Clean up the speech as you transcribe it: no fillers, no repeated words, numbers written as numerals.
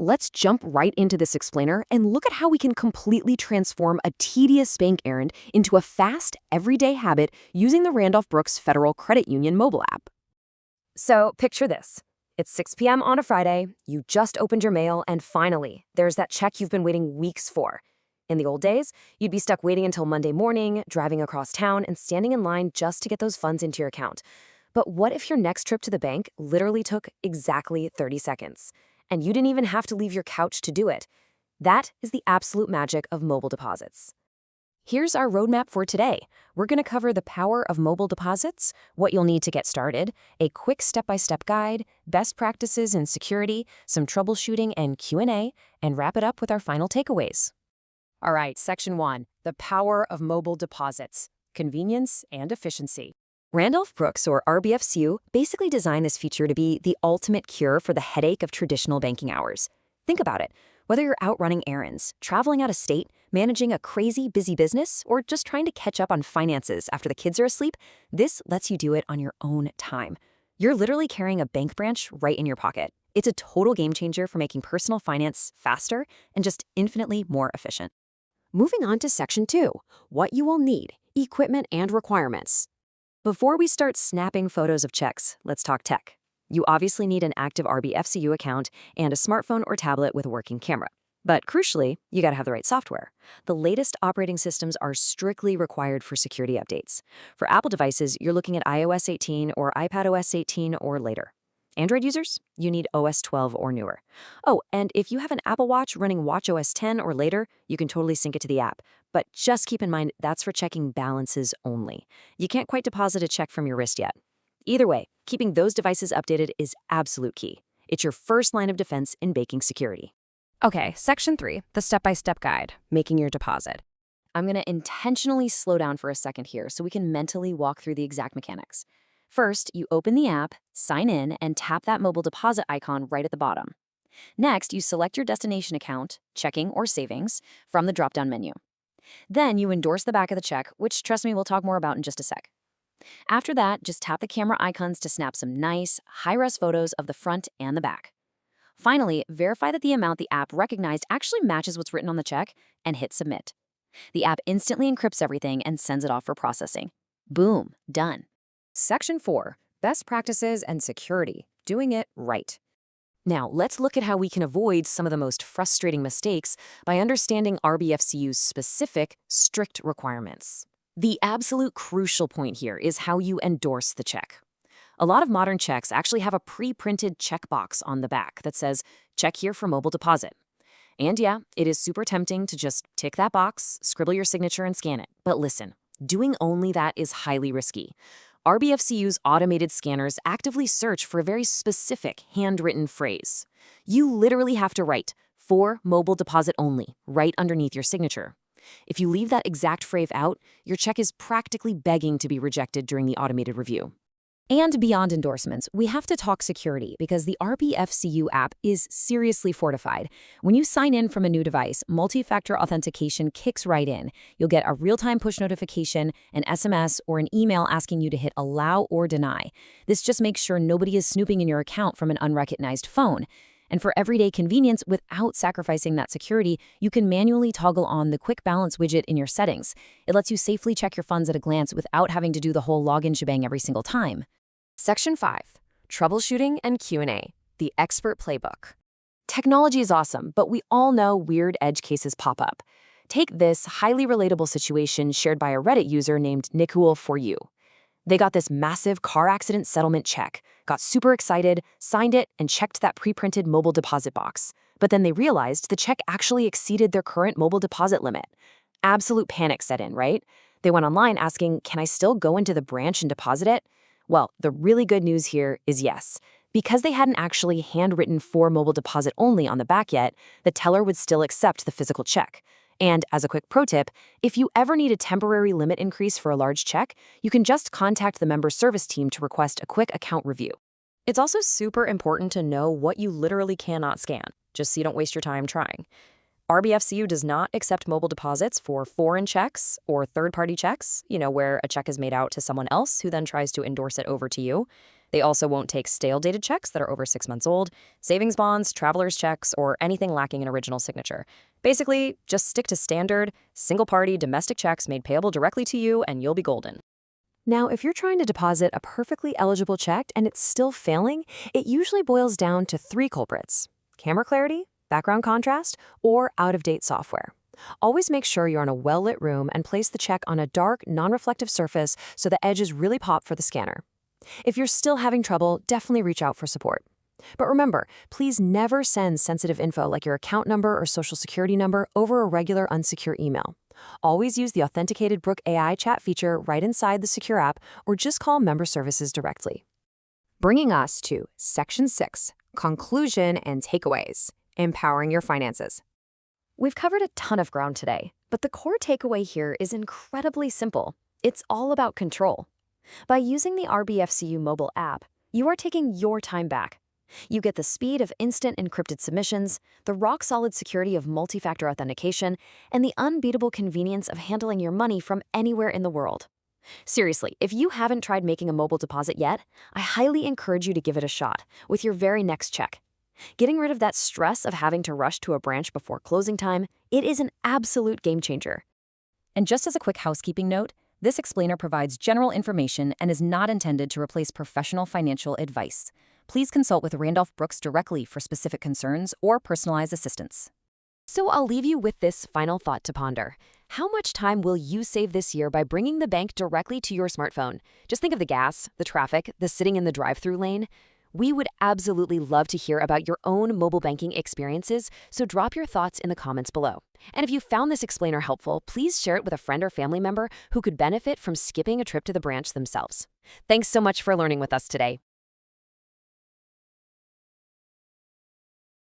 Let's jump right into this explainer and look at how we can completely transform a tedious bank errand into a fast, everyday habit using the Randolph-Brooks Federal Credit Union mobile app. So picture this. It's 6 p.m. on a Friday, you just opened your mail, and finally, there's that check you've been waiting weeks for. In the old days, you'd be stuck waiting until Monday morning, driving across town, and standing in line just to get those funds into your account. But what if your next trip to the bank literally took exactly 30 seconds? And you didn't even have to leave your couch to do it. That is the absolute magic of mobile deposits. Here's our roadmap for today. We're going to cover the power of mobile deposits, what you'll need to get started, a quick step-by-step guide, best practices in security, some troubleshooting and Q&A, and wrap it up with our final takeaways. All right, Section 1, the power of mobile deposits, convenience and efficiency. Randolph-Brooks, or RBFCU, basically designed this feature to be the ultimate cure for the headache of traditional banking hours. Think about it. Whether you're out running errands, traveling out of state, managing a crazy busy business, or just trying to catch up on finances after the kids are asleep, this lets you do it on your own time. You're literally carrying a bank branch right in your pocket. It's a total game changer for making personal finance faster and just infinitely more efficient. Moving on to Section 2, what you will need, equipment and requirements. Before we start snapping photos of checks, let's talk tech. You obviously need an active RBFCU account and a smartphone or tablet with a working camera. But crucially, you gotta have the right software. The latest operating systems are strictly required for security updates. For Apple devices, you're looking at iOS 18 or iPadOS 18 or later. Android users, you need OS 12 or newer. Oh, and if you have an Apple Watch running watchOS 10 or later, you can totally sync it to the app. But just keep in mind, that's for checking balances only. You can't quite deposit a check from your wrist yet. Either way, keeping those devices updated is absolute key. It's your first line of defense in banking security. Okay, Section 3, the step-by-step guide, making your deposit. I'm going to intentionally slow down for a second here so we can mentally walk through the exact mechanics. First, you open the app, sign in, and tap that mobile deposit icon right at the bottom. Next, you select your destination account, checking or savings, from the drop-down menu. Then you endorse the back of the check, which, trust me, we'll talk more about in just a sec. After that, just tap the camera icons to snap some nice, high-res photos of the front and the back. Finally, verify that the amount the app recognized actually matches what's written on the check and hit submit. The app instantly encrypts everything and sends it off for processing. Boom, done. Section 4, best practices and security, doing it right. Now, let's look at how we can avoid some of the most frustrating mistakes by understanding RBFCU's specific, strict requirements. The absolute crucial point here is how you endorse the check. A lot of modern checks actually have a pre-printed checkbox on the back that says, check here for mobile deposit. And yeah, it is super tempting to just tick that box, scribble your signature, and scan it. But listen, doing only that is highly risky. RBFCU's automated scanners actively search for a very specific handwritten phrase. You literally have to write, for mobile deposit only, right underneath your signature. If you leave that exact phrase out, your check is practically begging to be rejected during the automated review. And beyond endorsements, we have to talk security because the RBFCU app is seriously fortified. When you sign in from a new device, multi-factor authentication kicks right in. You'll get a real-time push notification, an SMS, or an email asking you to hit allow or deny. This just makes sure nobody is snooping in your account from an unrecognized phone. And for everyday convenience, without sacrificing that security, you can manually toggle on the quick balance widget in your settings. It lets you safely check your funds at a glance without having to do the whole login shebang every single time. Section 5, troubleshooting and Q&A, the expert playbook. Technology is awesome, but we all know weird edge cases pop up. Take this highly relatable situation shared by a Reddit user named Nikul4u. They got this massive car accident settlement check, got super excited, signed it, and checked that pre-printed mobile deposit box. But then they realized the check actually exceeded their current mobile deposit limit. Absolute panic set in, right? They went online asking, can I still go into the branch and deposit it? Well, the really good news here is yes. Because they hadn't actually handwritten for mobile deposit only on the back yet, the teller would still accept the physical check. And as a quick pro tip, if you ever need a temporary limit increase for a large check, you can just contact the member service team to request a quick account review. It's also super important to know what you literally cannot scan, just so you don't waste your time trying. RBFCU does not accept mobile deposits for foreign checks or third-party checks, where a check is made out to someone else who then tries to endorse it over to you. They also won't take stale-dated checks that are over 6 months old, savings bonds, traveler's checks, or anything lacking an original signature. Basically, just stick to standard, single-party domestic checks made payable directly to you, and you'll be golden. Now, if you're trying to deposit a perfectly eligible check and it's still failing, it usually boils down to 3 culprits: camera clarity, background contrast, or out-of-date software. Always make sure you're in a well-lit room and place the check on a dark, non-reflective surface so the edges really pop for the scanner. If you're still having trouble, definitely reach out for support. But remember, please never send sensitive info like your account number or social security number over a regular unsecure email. Always use the authenticated Brook AI chat feature right inside the secure app, or just call member services directly. Bringing us to Section 6, Conclusion and Takeaways, Empowering Your Finances. We've covered a ton of ground today, but the core takeaway here is incredibly simple. It's all about control. By using the RBFCU mobile app, you are taking your time back. You get the speed of instant encrypted submissions, the rock-solid security of multi-factor authentication, and the unbeatable convenience of handling your money from anywhere in the world. Seriously, if you haven't tried making a mobile deposit yet, I highly encourage you to give it a shot with your very next check. Getting rid of that stress of having to rush to a branch before closing time, it is an absolute game changer. And just as a quick housekeeping note, this explainer provides general information and is not intended to replace professional financial advice. Please consult with Randolph-Brooks directly for specific concerns or personalized assistance. So I'll leave you with this final thought to ponder. How much time will you save this year by bringing the bank directly to your smartphone? Just think of the gas, the traffic, the sitting in the drive-through lane. We would absolutely love to hear about your own mobile banking experiences, so drop your thoughts in the comments below. And if you found this explainer helpful, please share it with a friend or family member who could benefit from skipping a trip to the branch themselves. Thanks so much for learning with us today.